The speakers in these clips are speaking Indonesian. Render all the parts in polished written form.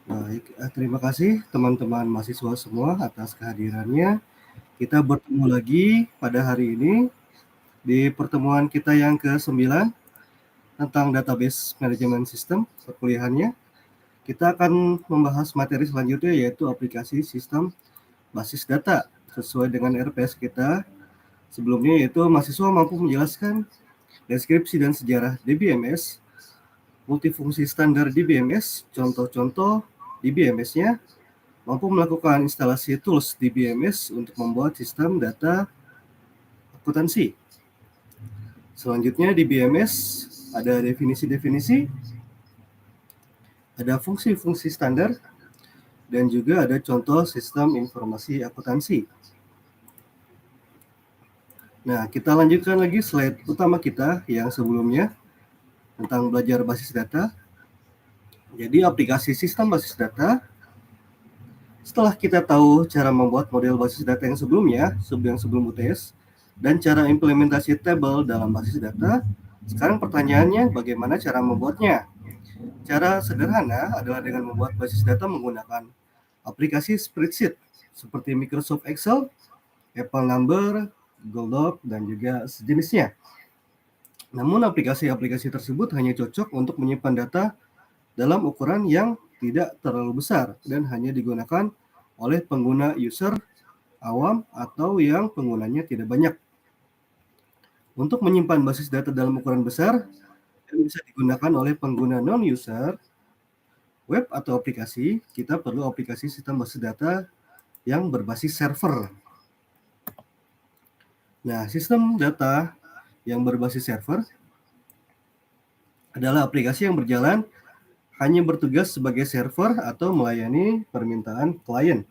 Baik, terima kasih teman-teman mahasiswa semua atas kehadirannya. Kita bertemu lagi pada hari ini di pertemuan kita yang ke-9 tentang database management system perkuliahannya. Kita akan membahas materi selanjutnya yaitu aplikasi sistem basis data sesuai dengan RPS kita sebelumnya, yaitu mahasiswa mampu menjelaskan deskripsi dan sejarah DBMS, multifungsi standar DBMS, contoh-contoh DBMS-nya, mampu melakukan instalasi tools DBMS untuk membuat sistem data akuntansi. Selanjutnya di BMS ada definisi-definisi, ada fungsi-fungsi standar, dan juga ada contoh sistem informasi akuntansi. Nah, kita lanjutkan lagi slide utama kita yang sebelumnya tentang belajar basis data. Jadi aplikasi sistem basis data, setelah kita tahu cara membuat model basis data yang sebelumnya, sebelum UTS, dan cara implementasi tabel dalam basis data, sekarang pertanyaannya bagaimana cara membuatnya? Cara sederhana adalah dengan membuat basis data menggunakan aplikasi spreadsheet seperti Microsoft Excel, Apple Number, Google Doc, dan juga sejenisnya. Namun aplikasi-aplikasi tersebut hanya cocok untuk menyimpan data dalam ukuran yang tidak terlalu besar dan hanya digunakan oleh pengguna user awam atau yang penggunanya tidak banyak. Untuk menyimpan basis data dalam ukuran besar yang bisa digunakan oleh pengguna non-user, web atau aplikasi, kita perlu aplikasi sistem basis data yang berbasis server. Nah, sistem data yang berbasis server adalah aplikasi yang berjalan hanya bertugas sebagai server atau melayani permintaan klien.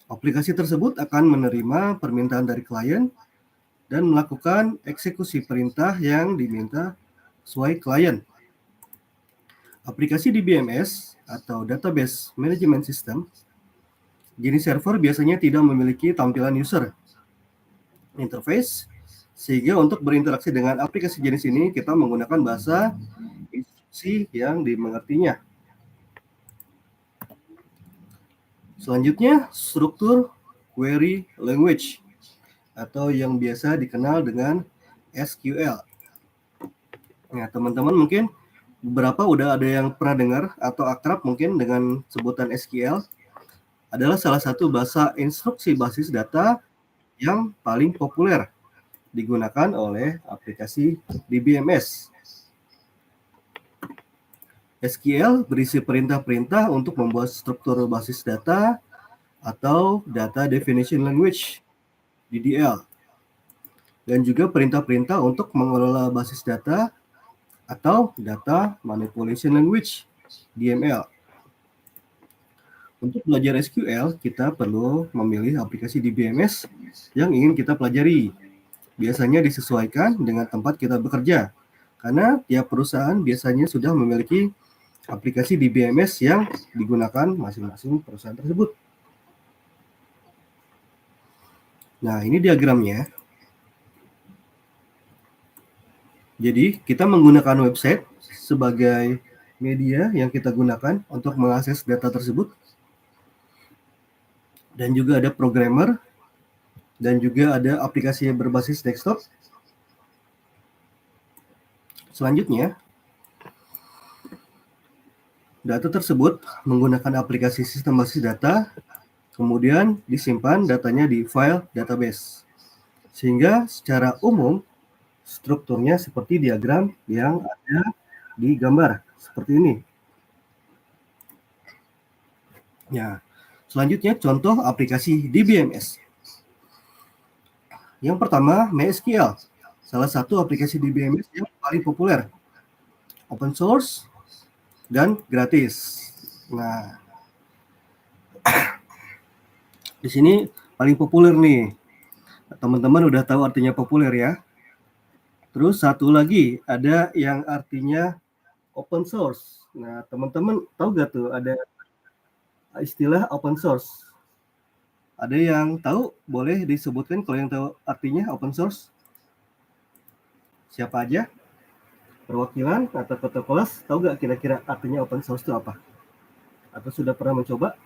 Aplikasi tersebut akan menerima permintaan dari klien dan melakukan eksekusi perintah yang diminta sesuai klien. Aplikasi DBMS atau Database Management System jenis server biasanya tidak memiliki tampilan user interface, sehingga untuk berinteraksi dengan aplikasi jenis ini kita menggunakan bahasa instruksi yang dimengertinya. Selanjutnya, struktur query language atau yang biasa dikenal dengan SQL. Nah, teman-teman mungkin beberapa udah ada yang pernah dengar atau akrab mungkin dengan sebutan SQL. Adalah salah satu bahasa instruksi basis data yang paling populer digunakan oleh aplikasi DBMS. SQL berisi perintah-perintah untuk membuat struktur basis data atau Data Definition Language, DDL. Dan juga perintah-perintah untuk mengelola basis data atau Data Manipulation Language, DML. Untuk belajar SQL, kita perlu memilih aplikasi DBMS yang ingin kita pelajari. Biasanya disesuaikan dengan tempat kita bekerja, karena tiap perusahaan biasanya sudah memiliki aplikasi DBMS yang digunakan masing-masing perusahaan tersebut. Nah, ini diagramnya. Jadi, kita menggunakan website sebagai media yang kita gunakan untuk mengakses data tersebut. Dan juga ada programmer, dan juga ada aplikasi yang berbasis desktop. Selanjutnya, data tersebut menggunakan aplikasi sistem basis data, kemudian disimpan datanya di file database. Sehingga secara umum, strukturnya seperti diagram yang ada di gambar, seperti ini. Nah, selanjutnya contoh aplikasi DBMS. Yang pertama, MySQL, salah satu aplikasi DBMS yang paling populer, open source dan gratis. Nah, di sini paling populer nih. Teman-teman udah tahu artinya populer ya. Terus satu lagi ada yang artinya open source. Nah, teman-teman tahu gak tuh ada istilah open source? Ada yang tahu? Boleh disebutkan kalau yang tahu artinya open source? Siapa aja? Perwakilan atau ketua kelas tahu gak kira-kira artinya open source itu apa? Atau sudah pernah mencoba?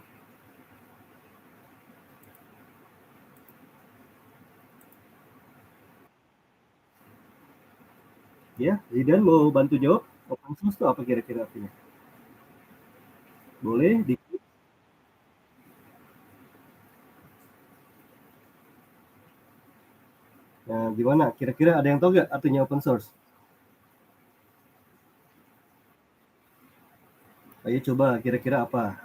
Ya, Zidan mau bantu jawab. Open source itu apa kira-kira artinya? Boleh di. Nah, gimana? Kira-kira ada yang tahu nggak artinya open source? Ayo coba, kira-kira apa?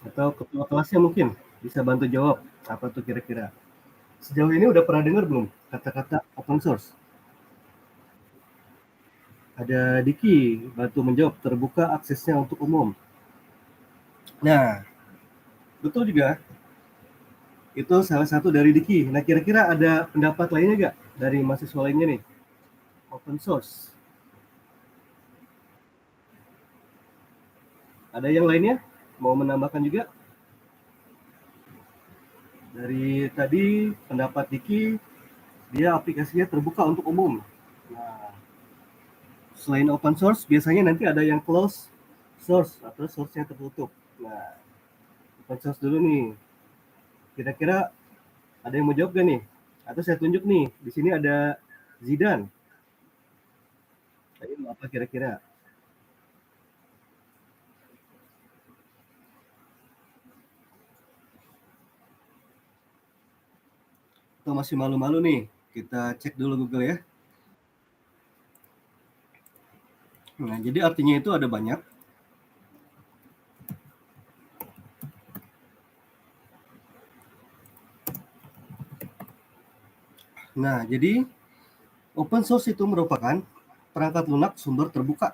Atau ketua kelasnya mungkin bisa bantu jawab. Apa tuh kira-kira? Sejauh ini udah pernah dengar belum kata-kata open source? Ada Diki bantu menjawab, terbuka aksesnya untuk umum. Nah, betul juga. Itu salah satu dari Diki. Nah, kira-kira ada pendapat lainnya nggak dari mahasiswa lainnya nih? Open source. Ada yang lainnya? Mau menambahkan juga? Dari tadi pendapat Diki, dia aplikasinya terbuka untuk umum. Nah, selain open source, biasanya nanti ada yang close source atau source-nya tertutup. Nah, open source dulu nih. Kira-kira ada yang mau jawab gak nih? Atau saya tunjuk nih, di sini ada Zidan. Ayo, apa kira-kira? Atau masih malu-malu nih? Kita cek dulu Google ya. Nah, jadi artinya itu ada banyak. Nah, jadi open source itu merupakan perangkat lunak sumber terbuka.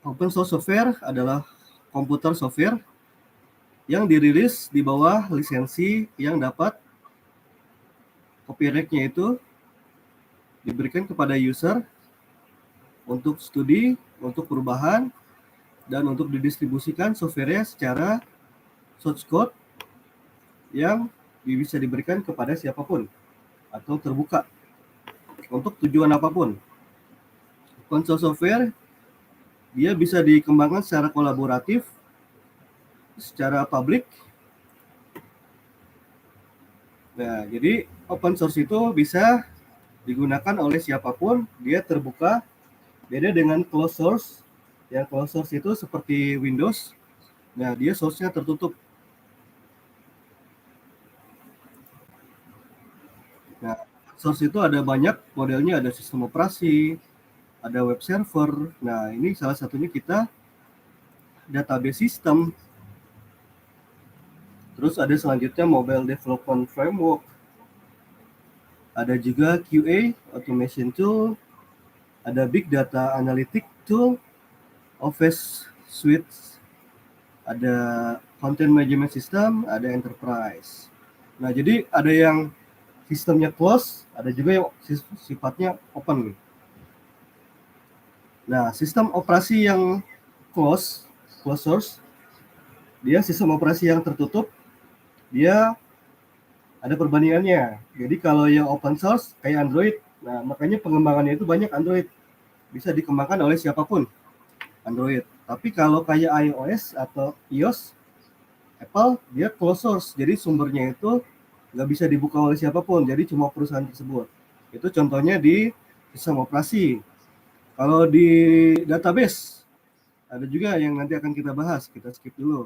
Open source software adalah komputer software yang dirilis di bawah lisensi yang dapat copyright-nya itu diberikan kepada user untuk studi, untuk perubahan, dan untuk didistribusikan software-nya secara source code yang bisa diberikan kepada siapapun atau terbuka untuk tujuan apapun. Open source software dia bisa dikembangkan secara kolaboratif, secara publik. Nah, jadi open source itu bisa digunakan oleh siapapun, dia terbuka. Beda dengan closed source. Yang closed source itu seperti Windows. Nah, dia source-nya tertutup. Nah, source itu ada banyak modelnya, ada sistem operasi, ada web server. Nah, ini salah satunya kita database system. Terus ada selanjutnya mobile development framework. Ada juga QA, automation tool, ada big data analytic tool, Office suite, ada content management system, ada enterprise. Nah, jadi ada yang sistemnya close, ada juga yang sifatnya open. Nah, sistem operasi yang close source, dia sistem operasi yang tertutup, dia ada perbandingannya. Jadi kalau yang open source kayak Android, nah makanya pengembangannya itu banyak Android. Bisa dikembangkan oleh siapapun Android. Tapi kalau kayak iOS atau iOS, Apple dia closed source. Jadi sumbernya itu nggak bisa dibuka oleh siapapun. Jadi cuma perusahaan tersebut. Itu contohnya di sistem operasi. Kalau di database, ada juga yang nanti akan kita bahas. Kita skip dulu.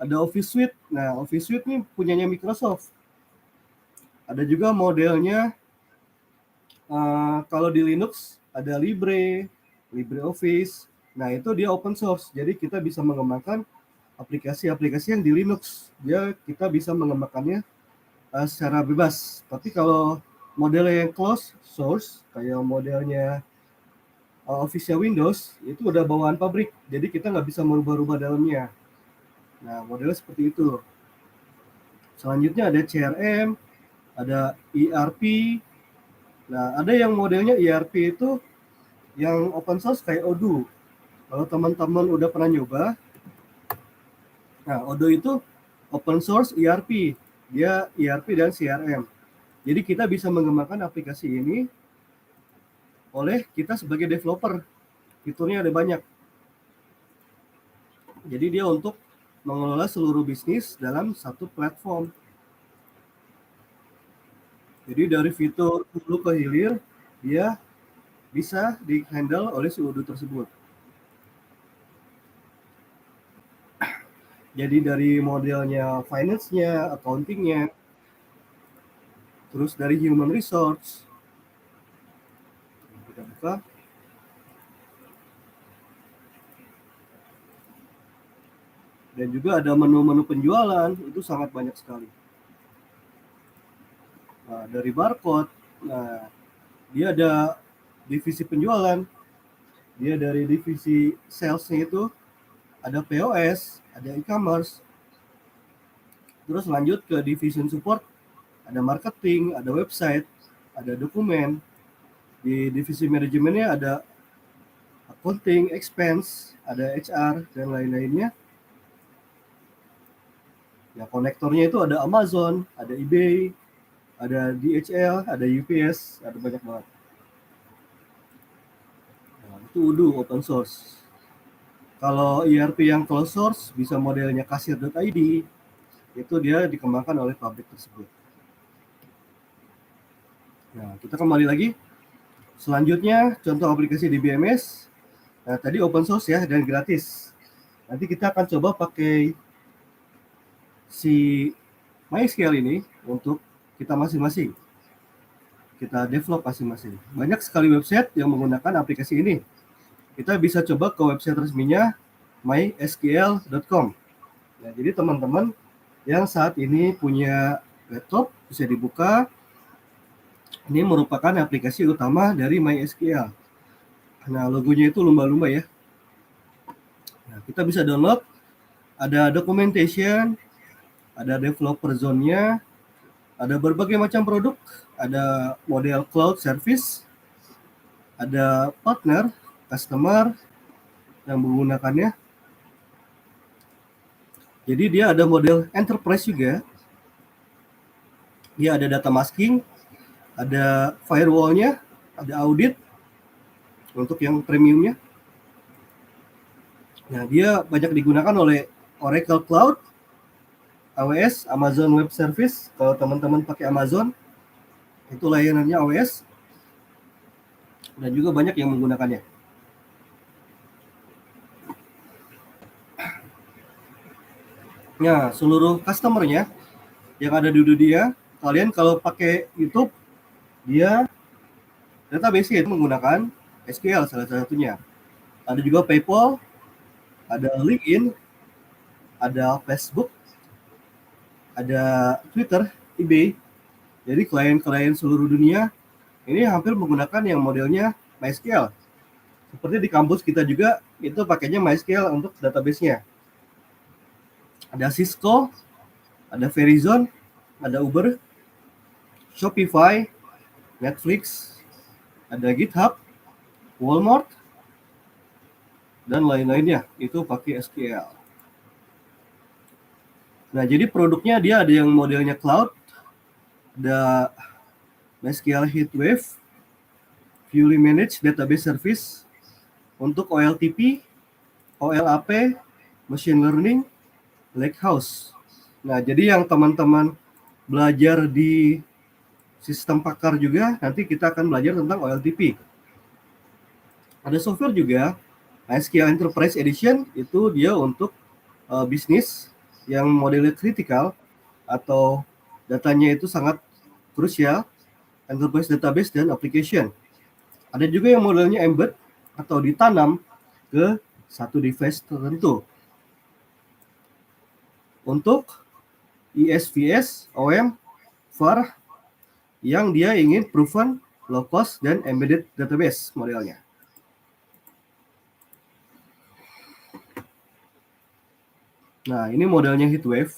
Ada Office Suite. Nah, Office Suite ini punyanya Microsoft. Ada juga modelnya, kalau di Linux ada LibreOffice. Nah, itu dia open source. Jadi kita bisa mengembangkan aplikasi-aplikasi yang di Linux. Kita bisa mengembangkannya secara bebas. Tapi kalau modelnya yang closed source, kayak modelnya Office Windows, itu udah bawaan pabrik. Jadi kita nggak bisa merubah-rubah dalamnya. Nah, modelnya seperti itu. Selanjutnya ada CRM, ada ERP. Nah, ada yang modelnya ERP itu yang open source kayak Odoo. Kalau teman-teman udah pernah nyoba, nah Odoo itu open source ERP. Dia ERP dan CRM. Jadi kita bisa mengembangkan aplikasi ini oleh kita sebagai developer. Fiturnya ada banyak. Jadi dia untuk mengelola seluruh bisnis dalam satu platform. Jadi dari fitur hulu ke hilir, dia bisa di-handle oleh si Odoo tersebut. Jadi dari modelnya finance-nya, accounting-nya, terus dari human resource. Kita buka. Dan juga ada menu-menu penjualan, itu sangat banyak sekali. Nah, dari barcode, nah dia ada divisi penjualan, dia dari divisi sales-nya itu ada POS, ada e-commerce, terus lanjut ke division support, ada marketing, ada website, ada dokumen. Di divisi manajemennya ada accounting, expense, ada HR, dan lain-lainnya. Ya, konektornya itu ada Amazon, ada eBay, ada DHL, ada UPS, ada banyak banget. Nah, itu Odoo open source. Kalau ERP yang closed source bisa modelnya kasir.id, itu dia dikembangkan oleh pabrik tersebut. Nah, kita kembali lagi. Selanjutnya contoh aplikasi di BMS. Nah, tadi open source ya dan gratis. Nanti kita akan coba pakai si MySQL ini untuk kita masing-masing. Kita develop masing-masing. Banyak sekali website yang menggunakan aplikasi ini. Kita bisa coba ke website resminya mysql.com. Nah, jadi teman-teman yang saat ini punya laptop bisa dibuka. Ini merupakan aplikasi utama dari MySQL. Nah, logonya itu lumba-lumba ya. Nah, kita bisa download. Ada documentation, ada developer zone-nya, ada berbagai macam produk, ada model cloud service, ada partner, customer yang menggunakannya. Jadi dia ada model enterprise juga. Dia ada data masking, ada firewall-nya, ada audit untuk yang premiumnya. Nah, dia banyak digunakan oleh Oracle Cloud, AWS, Amazon Web Service. Kalau teman-teman pakai Amazon, itu layanannya AWS. Dan juga banyak yang menggunakannya. Nah, seluruh customer-nya yang ada di dunia, kalian kalau pakai YouTube, dia database-nya itu menggunakan SQL salah satunya. Ada juga PayPal, ada LinkedIn, ada Facebook, ada Twitter, eBay. Jadi klien-klien seluruh dunia ini hampir menggunakan yang modelnya MySQL. Seperti di kampus kita juga itu pakainya MySQL untuk database-nya. Ada Cisco, ada Verizon, ada Uber, Shopify, Netflix, ada GitHub, Walmart, dan lain-lainnya. Itu pakai SQL. Nah, jadi produknya dia ada yang modelnya cloud, ada MySQL Heatwave, Fully Managed Database Service, untuk OLTP, OLAP, Machine Learning, Lakehouse. Nah, jadi yang teman-teman belajar di sistem pakar juga, nanti kita akan belajar tentang OLTP. Ada software juga, MySQL Enterprise Edition, itu dia untuk bisnis yang modelnya kritikal atau datanya itu sangat krusial, enterprise database dan application. Ada juga yang modelnya embed atau ditanam ke satu device tertentu. Untuk ESVS, OM, VAR, yang dia ingin proven, low cost, dan embedded database modelnya. Nah, ini modelnya Heatwave.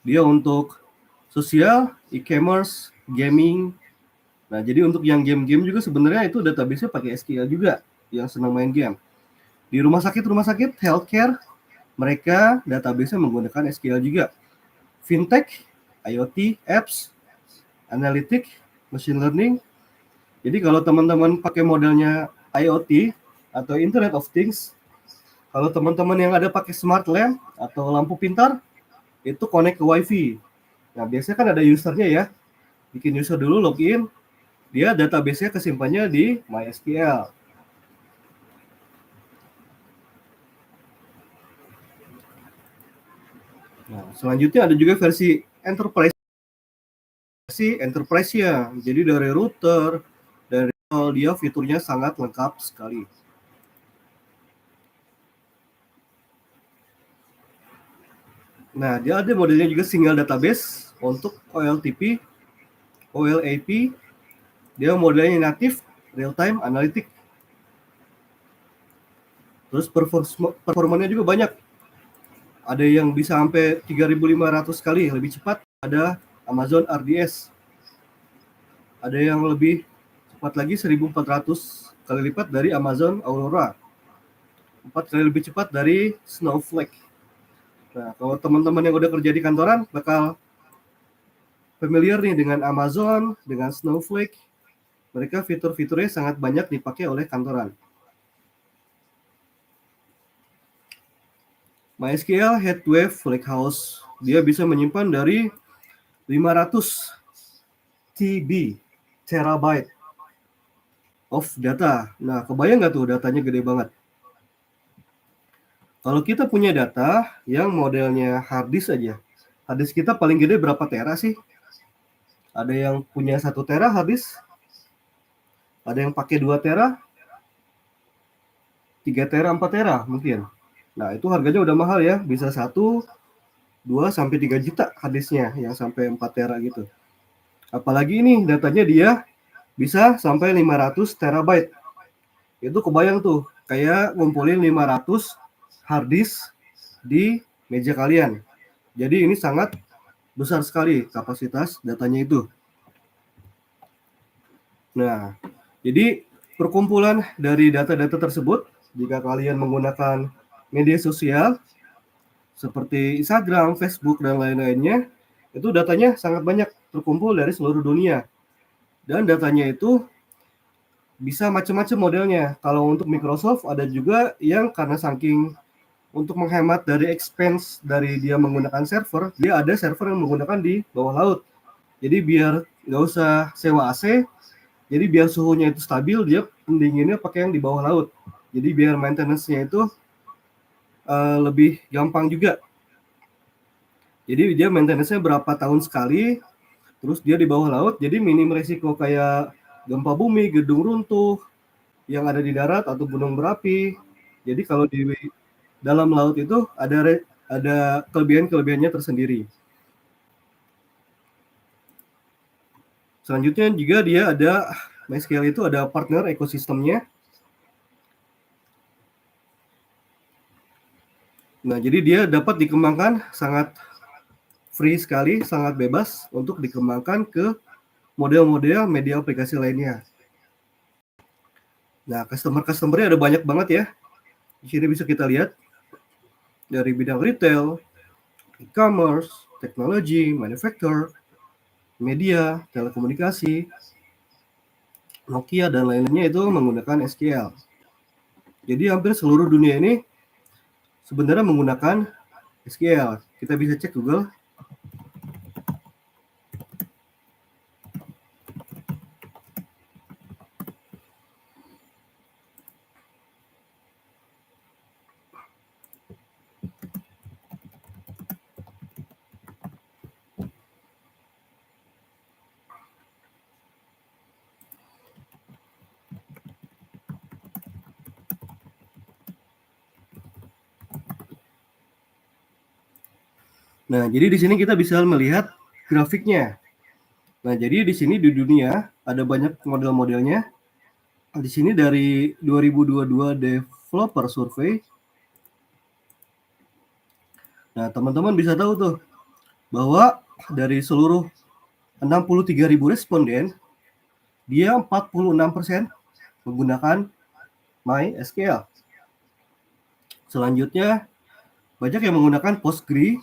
Dia untuk sosial, e-commerce, gaming. Nah, jadi untuk yang game-game juga sebenarnya itu database-nya pakai SQL juga, yang senang main game. Di rumah sakit, healthcare, mereka database-nya menggunakan SQL juga. Fintech, IoT, apps, analytics, machine learning. Jadi kalau teman-teman pakai modelnya IoT, atau Internet of Things. Kalau teman-teman yang ada pakai smart lamp atau lampu pintar, itu connect ke WiFi. Nah, biasanya kan ada usernya ya. Bikin user dulu, login, dia database-nya kesimpannya di MySQL. Nah, selanjutnya ada juga versi enterprise-nya. Jadi dari router, dari dia fiturnya sangat lengkap sekali. Nah, dia ada modelnya juga single database untuk OLTP, OLAP. Dia modelnya native, real-time analytic. Terus performanya juga banyak. Ada yang bisa sampai 3.500 kali lebih cepat. Ada Amazon RDS. Ada yang lebih cepat lagi 1.400 kali lipat dari Amazon Aurora. 4 kali lebih cepat dari Snowflake. Nah, kalau teman-teman yang udah kerja di kantoran bakal familiar nih dengan Amazon, dengan Snowflake. Mereka fitur-fiturnya sangat banyak dipakai oleh kantoran. MySQL HeadWave Lakehouse, dia bisa menyimpan dari 500 TB, terabyte of data. Nah, kebayang nggak tuh datanya gede banget? Kalau kita punya data yang modelnya hard disk aja, hard disk kita paling gede berapa tera sih? Ada yang punya 1 tera hard disk, ada yang pakai 2 tera, 3 tera, 4 tera mungkin. Nah, itu harganya udah mahal ya, bisa 1, 2, sampai 3 juta hard disknya yang sampai 4 tera gitu. Apalagi ini datanya dia bisa sampai 500 terabyte. Itu kebayang tuh, kayak ngumpulin 500 hard disk di meja kalian. Jadi ini sangat besar sekali kapasitas datanya itu. Nah, jadi perkumpulan dari data-data tersebut, jika kalian menggunakan media sosial seperti Instagram, Facebook, dan lain-lainnya, itu datanya sangat banyak terkumpul dari seluruh dunia. Dan datanya itu bisa macam-macam modelnya. Kalau untuk Microsoft ada juga yang karena saking untuk menghemat dari expense dari dia menggunakan server, dia ada server yang menggunakan di bawah laut. Jadi biar nggak usah sewa AC, jadi biar suhunya itu stabil, dia pendinginnya pakai yang di bawah laut. Jadi biar maintenance-nya itu lebih gampang juga. Jadi dia maintenance-nya berapa tahun sekali, terus dia di bawah laut, jadi minim resiko kayak gempa bumi, gedung runtuh yang ada di darat atau gunung berapi. Jadi kalau di dalam laut itu ada kelebihan-kelebihannya tersendiri. Selanjutnya juga dia ada MySQL itu ada partner ekosistemnya. Nah, jadi dia dapat dikembangkan sangat free sekali, sangat bebas untuk dikembangkan ke model-model media aplikasi lainnya. Nah, customer-customernya ada banyak banget ya. Di sini bisa kita lihat dari bidang retail, e-commerce, teknologi, manufacturer, media, telekomunikasi, Nokia, dan lainnya itu menggunakan SQL. Jadi hampir seluruh dunia ini sebenarnya menggunakan SQL. Kita bisa cek Google. Nah, jadi di sini kita bisa melihat grafiknya. Nah, jadi di sini di dunia ada banyak model-modelnya. Di sini dari 2022 Developer Survey. Nah, teman-teman bisa tahu tuh bahwa dari seluruh 63.000 responden, dia 46% menggunakan MySQL. Selanjutnya, banyak yang menggunakan Postgre,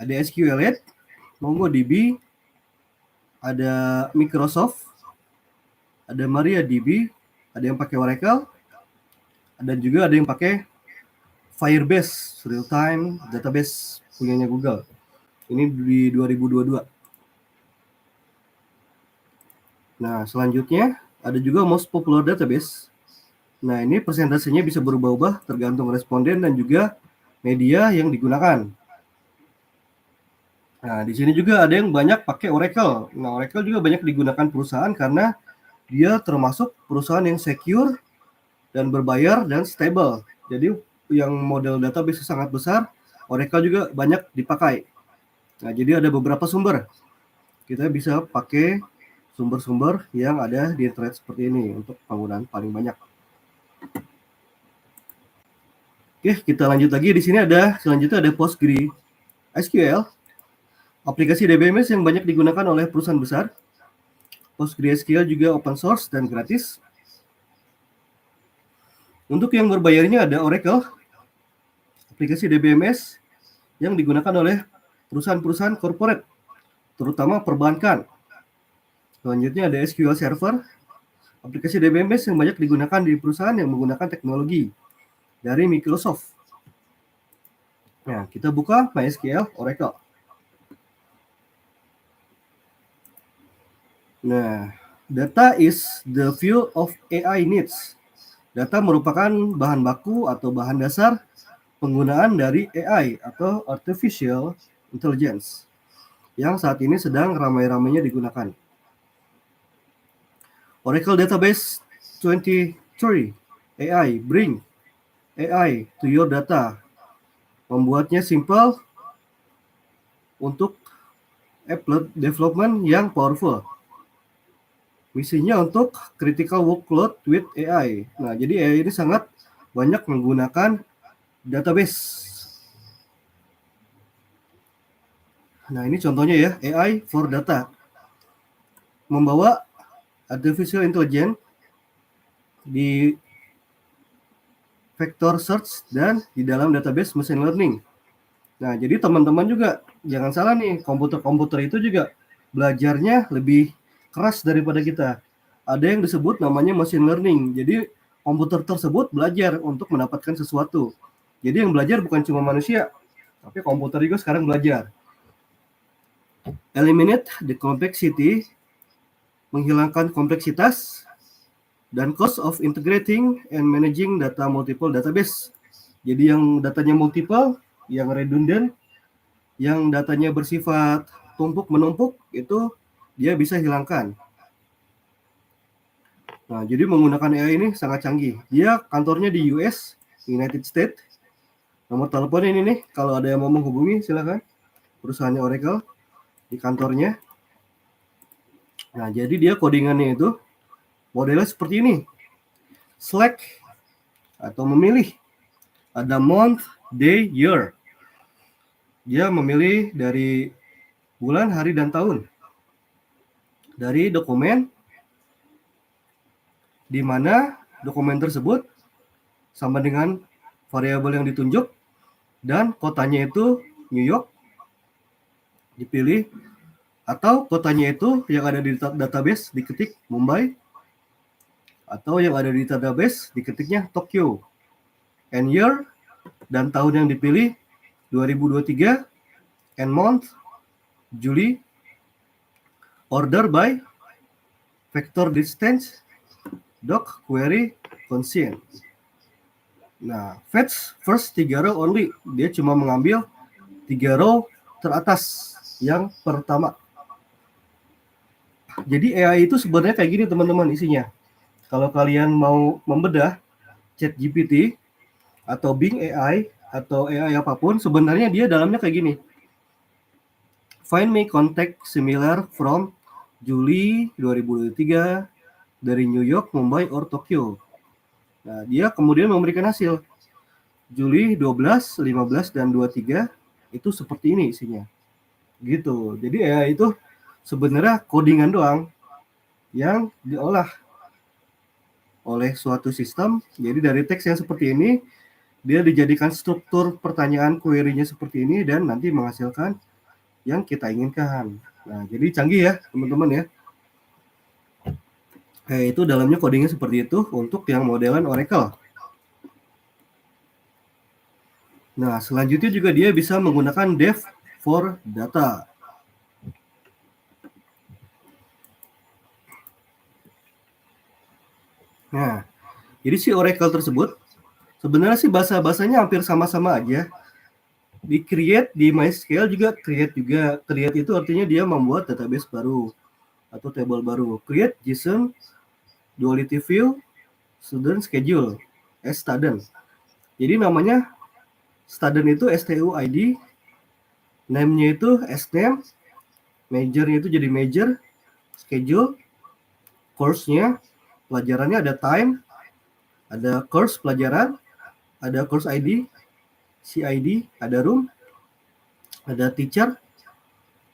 ada SQLite, MongoDB, ada Microsoft, ada MariaDB, ada yang pakai Oracle, Dan juga ada yang pakai Firebase real time database punyanya Google. Ini di 2022. Nah, selanjutnya ada juga most popular database. Nah, ini persentasenya bisa berubah-ubah tergantung responden dan juga media yang digunakan. Nah, di sini juga ada yang banyak pakai Oracle. Nah, Oracle juga banyak digunakan perusahaan karena dia termasuk perusahaan yang secure dan berbayar dan stable. Jadi yang model database sangat besar, Oracle juga banyak dipakai. Nah, jadi ada beberapa sumber. Kita bisa pakai sumber-sumber yang ada di internet seperti ini untuk penggunaan paling banyak. Oke, kita lanjut lagi. Di sini selanjutnya ada PostgreSQL, aplikasi DBMS yang banyak digunakan oleh perusahaan besar. PostgreSQL juga open source dan gratis. Untuk yang berbayarnya ada Oracle, aplikasi DBMS yang digunakan oleh perusahaan-perusahaan corporate, terutama perbankan. Selanjutnya ada SQL Server, aplikasi DBMS yang banyak digunakan di perusahaan yang menggunakan teknologi dari Microsoft. Nah, kita buka MySQL Oracle. Nah, data is the fuel of AI needs. Data merupakan bahan baku atau bahan dasar penggunaan dari AI atau Artificial Intelligence yang saat ini sedang ramai-ramainya digunakan. Oracle Database 23 AI, bring AI to your data. Membuatnya simple untuk app development yang powerful. Misinya untuk critical workload with AI. Nah, jadi AI ini sangat banyak menggunakan database. Nah, ini contohnya ya, AI for data. Membawa artificial intelligence di vector search dan di dalam database machine learning. Nah, jadi teman-teman juga jangan salah nih, komputer-komputer itu juga belajarnya lebih keras daripada kita. Ada yang disebut namanya machine learning. Jadi komputer tersebut belajar untuk mendapatkan sesuatu. Jadi yang belajar bukan cuma manusia, tapi komputer juga sekarang belajar. Eliminate the complexity, menghilangkan kompleksitas, dan cost of integrating and managing data multiple database. Jadi yang datanya multiple, yang redundant, yang datanya bersifat tumpuk-menumpuk, itu dia bisa hilangkan. Nah, jadi menggunakan AI ini sangat canggih. Dia kantornya di US, United States. Nomor telepon ini nih, kalau ada yang mau menghubungi silakan. Perusahaannya Oracle di kantornya. Nah, jadi dia codingannya itu modelnya seperti ini. Select atau memilih. Ada month, day, year. Dia memilih dari bulan, hari, dan tahun. Dari dokumen, di mana dokumen tersebut sama dengan variabel yang ditunjuk, dan kotanya itu New York, dipilih, atau kotanya itu yang ada di database diketik Mumbai, atau yang ada di database diketiknya Tokyo. And year dan tahun yang dipilih 2023, and month Juli, order by vector distance doc query consent. Nah, fetch first 3 row only. Dia cuma mengambil 3 row teratas yang pertama. Jadi AI itu sebenarnya kayak gini teman-teman isinya. Kalau kalian mau membedah ChatGPT atau Bing AI atau AI apapun, sebenarnya dia dalamnya kayak gini. Find me contact similar from Juli 2023 dari New York, Mumbai, or Tokyo. Nah, dia kemudian memberikan hasil. Juli 12, 15, dan 23 itu seperti ini isinya. Gitu. Jadi AI itu sebenarnya codingan doang yang diolah oleh suatu sistem. Jadi dari teks yang seperti ini, dia dijadikan struktur pertanyaan query-nya seperti ini dan nanti menghasilkan yang kita inginkan. Nah, jadi canggih ya teman-teman ya. Itu dalamnya codingnya seperti itu untuk yang modelan Oracle. Nah, selanjutnya juga dia bisa menggunakan dev for data. Nah, jadi si Oracle tersebut sebenarnya sih bahasa-bahasanya hampir sama-sama aja. Di create, di MySQL juga create juga. Create itu artinya dia membuat database baru atau table baru. Create JSON, duality view, student schedule, student. Jadi namanya student itu STUID, name-nya itu sname, major-nya itu jadi major, schedule, course-nya, pelajarannya ada time, ada course pelajaran, ada course ID, CID, ada room, ada teacher,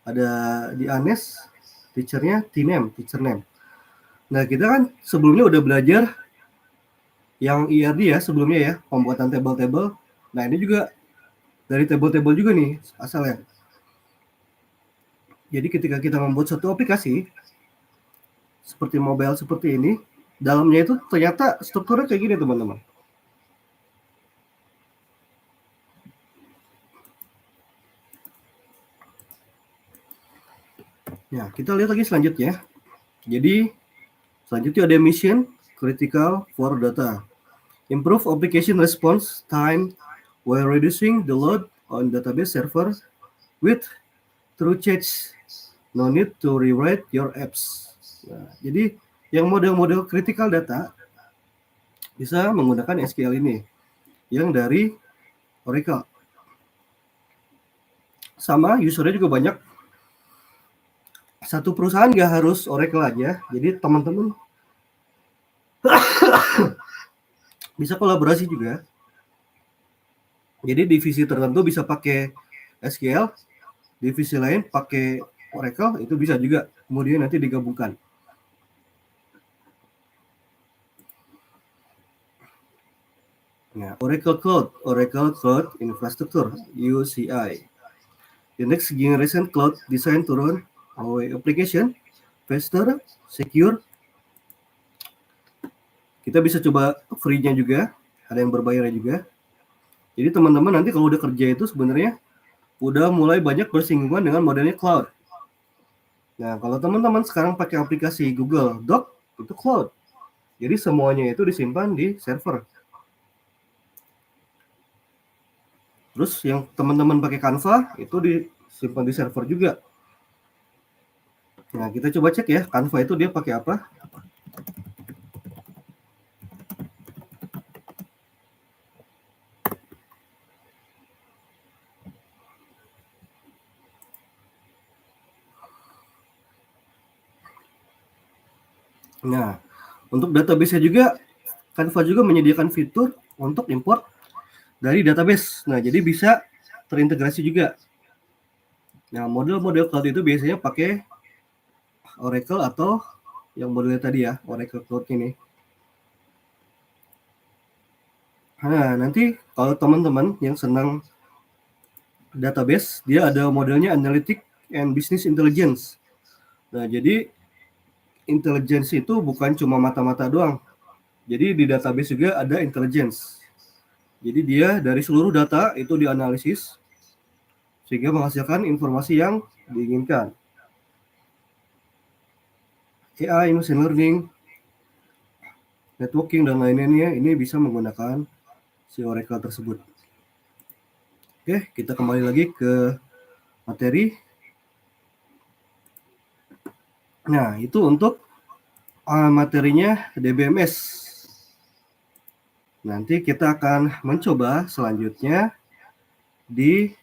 ada di ANES, teacher-nya T-name, teacher name. Nah, kita kan sebelumnya udah belajar yang ERD ya sebelumnya ya, pembuatan table-table. Nah, ini juga dari table-table juga nih asalnya. Jadi ketika kita membuat satu aplikasi seperti mobile seperti ini, dalamnya itu ternyata strukturnya kayak gini teman-teman. Ya, kita lihat lagi selanjutnya. Jadi selanjutnya ada mission critical for data. Improve application response time while reducing the load on database server with true change. No need to rewrite your apps. Nah, jadi yang model-model critical data bisa menggunakan SQL ini yang dari Oracle. Sama usernya juga banyak. Satu perusahaan nggak harus Oracle aja. Jadi teman-teman bisa kolaborasi juga. Jadi divisi tertentu bisa pakai SQL, divisi lain pakai Oracle, itu bisa juga kemudian nanti digabungkan. Nah, Oracle Cloud Infrastructure, UCI. The next generation cloud designed to run our application faster, secure. Kita bisa coba free-nya juga, ada yang berbayarnya juga. Jadi teman-teman nanti kalau udah kerja itu sebenarnya udah mulai banyak bersinggungan dengan modelnya cloud. Nah, kalau teman-teman sekarang pakai aplikasi Google Doc, itu cloud. Jadi semuanya itu disimpan di server. Terus yang teman-teman pakai Canva, itu disimpan di server juga. Nah, kita coba cek ya, Canva itu dia pakai apa. Nah, untuk database-nya juga, Canva juga menyediakan fitur untuk import dari database. Nah, jadi bisa terintegrasi juga. Nah, model-model cloud itu biasanya pakai Oracle atau yang modelnya tadi ya, Oracle Cloud ini. Nah, nanti kalau teman-teman yang senang database, dia ada modelnya Analytic and Business Intelligence. Nah, jadi intelligence itu bukan cuma mata-mata doang. Jadi di database juga ada intelligence. Jadi dia dari seluruh data itu dianalisis sehingga menghasilkan informasi yang diinginkan. AI, machine learning, networking, dan lain-lainnya ini bisa menggunakan si Oracle tersebut. Oke, kita kembali lagi ke materi. Nah, itu untuk materinya DBMS. Nanti kita akan mencoba selanjutnya di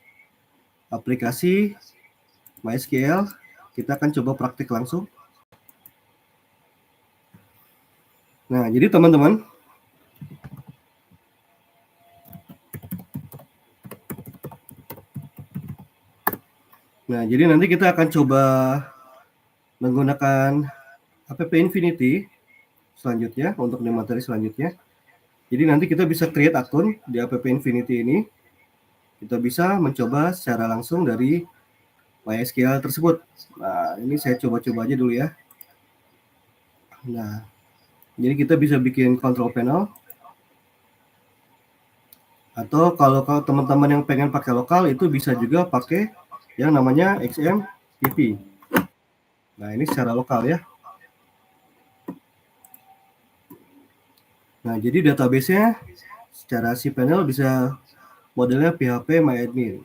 aplikasi MySQL. Kita akan coba praktik langsung. Nah, jadi teman-teman, jadi nanti kita akan coba menggunakan app Infinity selanjutnya untuk di materi selanjutnya. Jadi nanti kita bisa create akun di app Infinity ini. Kita bisa mencoba secara langsung dari MySQL tersebut. Nah, ini saya coba-coba aja dulu ya. Nah, jadi kita bisa bikin control panel. Atau kalau teman-teman yang pengen pakai lokal itu bisa juga pakai yang namanya XMPP. Nah, ini secara lokal ya. Nah, jadi database-nya secara cPanel bisa modelnya PHP MyAdmin.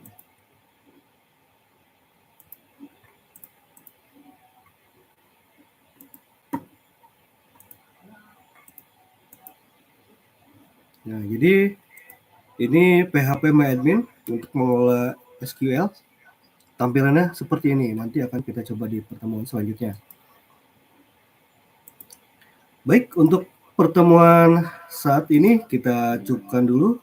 Nah, jadi ini PHP MyAdmin untuk mengelola SQL. Tampilannya seperti ini. Nanti akan kita coba di pertemuan selanjutnya. Baik, untuk pertemuan saat ini kita cukupkan dulu.